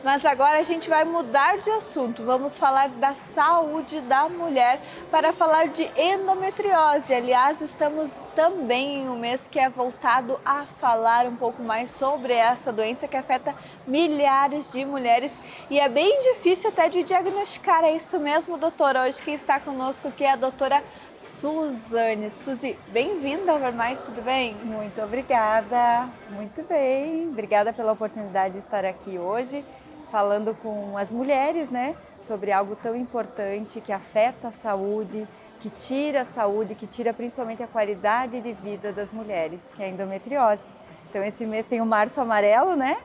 Mas agora a gente vai mudar de assunto. Vamos falar da saúde da mulher para falar de endometriose. Aliás, estamos também em um mês que é voltado a falar um pouco mais sobre essa doença que afeta milhares de mulheres e é bem difícil até de diagnosticar. É isso mesmo, doutora? Hoje quem está conosco aqui é a doutora Suzane. Suzy, bem-vinda ao Ver Mais, tudo bem? Muito obrigada, muito bem. Obrigada pela oportunidade de estar aqui hoje falando com as mulheres, né, sobre algo tão importante que afeta a saúde, que tira a saúde, que tira principalmente a qualidade de vida das mulheres, que é a endometriose. Então esse mês tem o Março Amarelo, né,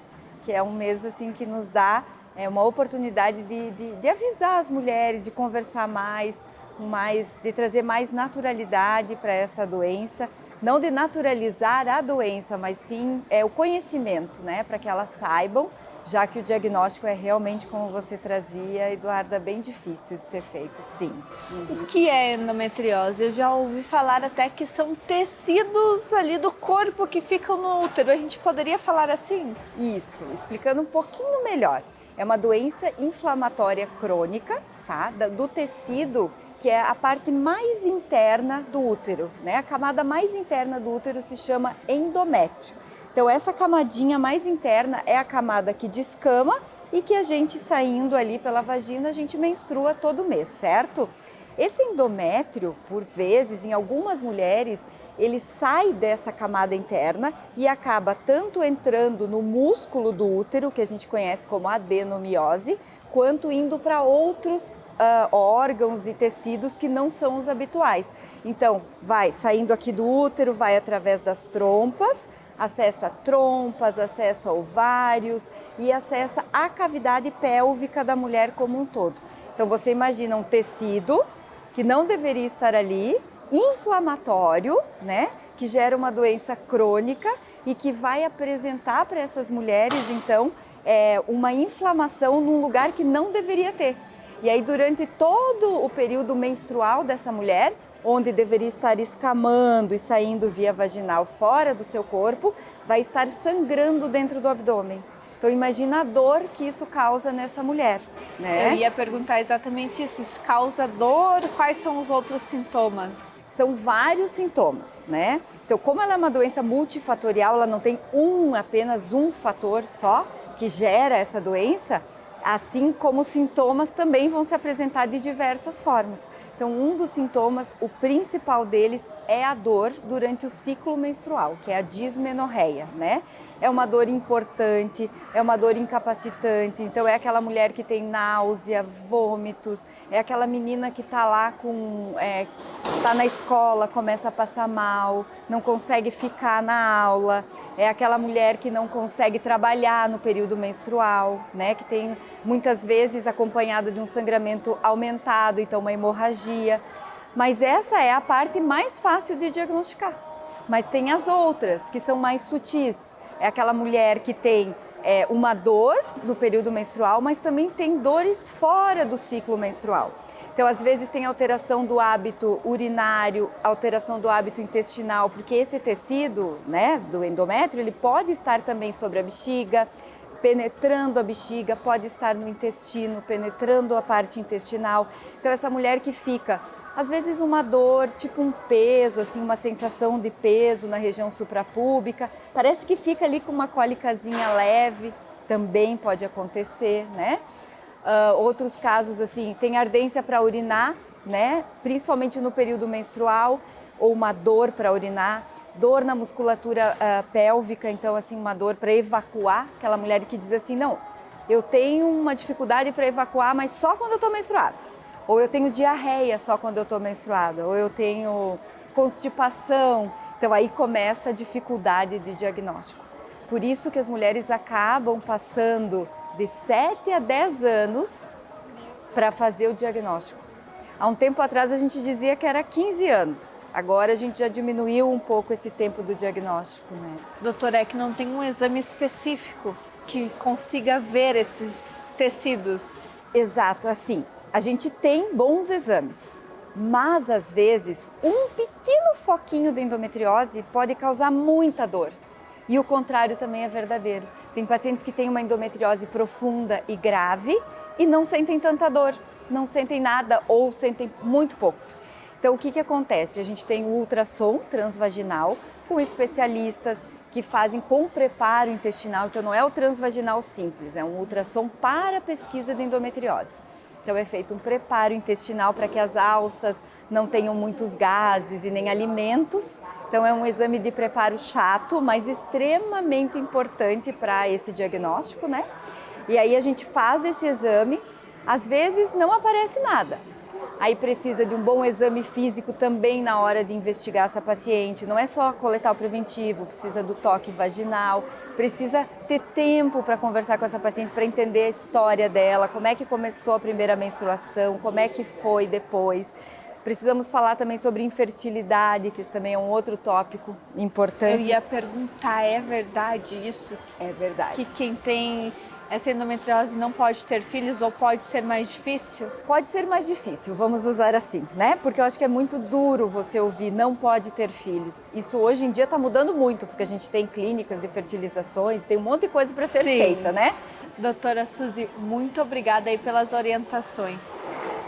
que é um mês assim que nos dá uma oportunidade de avisar as mulheres, de conversar mais, de trazer mais naturalidade para essa doença. Não de naturalizar a doença, mas sim o conhecimento, né, para que elas saibam, já que o diagnóstico é realmente, como você trazia, Eduarda, bem difícil de ser feito, sim. O que é endometriose? Eu já ouvi falar até que são tecidos ali do corpo que ficam no útero. A gente poderia falar assim? Isso, explicando um pouquinho melhor. É uma doença inflamatória crônica, tá, do tecido, que é a parte mais interna do útero, né? A camada mais interna do útero se chama endométrio. Então essa camadinha mais interna é a camada que descama e que a gente saindo ali pela vagina, a gente menstrua todo mês, certo? Esse endométrio, por vezes, em algumas mulheres, ele sai dessa camada interna e acaba tanto entrando no músculo do útero, que a gente conhece como adenomiose, quanto indo para outros órgãos e tecidos que não são os habituais. Então, vai saindo aqui do útero, vai através das trompas, acessa trompas, acessa ovários e acessa a cavidade pélvica da mulher como um todo. Então, você imagina um tecido que não deveria estar ali, inflamatório, né? Que gera uma doença crônica e que vai apresentar para essas mulheres, então, uma inflamação num lugar que não deveria ter. E aí, durante todo o período menstrual dessa mulher, onde deveria estar escamando e saindo via vaginal fora do seu corpo, vai estar sangrando dentro do abdômen. Então imagina a dor que isso causa nessa mulher, né? Eu ia perguntar exatamente isso. Isso causa dor? Quais são os outros sintomas? São vários sintomas, né? Então, como ela é uma doença multifatorial, ela não tem apenas um fator só que gera essa doença, assim como os sintomas também vão se apresentar de diversas formas. Então, um dos sintomas, o principal deles é a dor durante o ciclo menstrual, que é a dismenorreia, né? É uma dor importante, é uma dor incapacitante, então é aquela mulher que tem náusea, vômitos, é aquela menina que está lá tá na escola, começa a passar mal, não consegue ficar na aula, é aquela mulher que não consegue trabalhar no período menstrual, né? Que tem muitas vezes acompanhado de um sangramento aumentado, então uma hemorragia. Mas essa é a parte mais fácil de diagnosticar. Mas tem as outras, que são mais sutis. É aquela mulher que tem uma dor no período menstrual, mas também tem dores fora do ciclo menstrual. Então, às vezes tem alteração do hábito urinário, alteração do hábito intestinal, porque esse tecido, né, do endométrio, ele pode estar também sobre a bexiga, penetrando a bexiga, pode estar no intestino, penetrando a parte intestinal. Então, essa mulher que fica, às vezes, uma dor, tipo um peso, assim, uma sensação de peso na região suprapúbica, parece que fica ali com uma cólicazinha leve, também pode acontecer, né? Outros casos, assim, tem ardência para urinar, né? Principalmente no período menstrual, ou uma dor para urinar, dor na musculatura pélvica, então, assim, uma dor para evacuar, aquela mulher que diz assim, não, eu tenho uma dificuldade para evacuar, mas só quando eu estou menstruada. Ou eu tenho diarreia só quando eu estou menstruada, ou eu tenho constipação. Então aí começa a dificuldade de diagnóstico. Por isso que as mulheres acabam passando de 7 a 10 anos para fazer o diagnóstico. Há um tempo atrás a gente dizia que era 15 anos. Agora a gente já diminuiu um pouco esse tempo do diagnóstico, né? Doutora, é que não tem um exame específico que consiga ver esses tecidos? Exato, assim. A gente tem bons exames, mas às vezes um pequeno foquinho de endometriose pode causar muita dor. E o contrário também é verdadeiro. Tem pacientes que têm uma endometriose profunda e grave e não sentem tanta dor, não sentem nada ou sentem muito pouco. Então, o que acontece? A gente tem o ultrassom transvaginal com especialistas que fazem com preparo intestinal, então não é o transvaginal simples, é um ultrassom para pesquisa de endometriose. Então é feito um preparo intestinal para que as alças não tenham muitos gases e nem alimentos. Então é um exame de preparo chato, mas extremamente importante para esse diagnóstico, né? E aí a gente faz esse exame, às vezes não aparece nada. Aí precisa de um bom exame físico também na hora de investigar essa paciente. Não é só coletar o preventivo, precisa do toque vaginal, precisa ter tempo para conversar com essa paciente, para entender a história dela, como é que começou a primeira menstruação, como é que foi depois. Precisamos falar também sobre infertilidade, que isso também é um outro tópico importante. Eu ia perguntar, é verdade isso? É verdade. Que quem tem essa endometriose não pode ter filhos ou pode ser mais difícil? Pode ser mais difícil, vamos usar assim, né? Porque eu acho que é muito duro você ouvir não pode ter filhos. Isso hoje em dia está mudando muito, porque a gente tem clínicas de fertilizações, tem um monte de coisa para ser feita, né? Doutora Suzy, muito obrigada aí pelas orientações.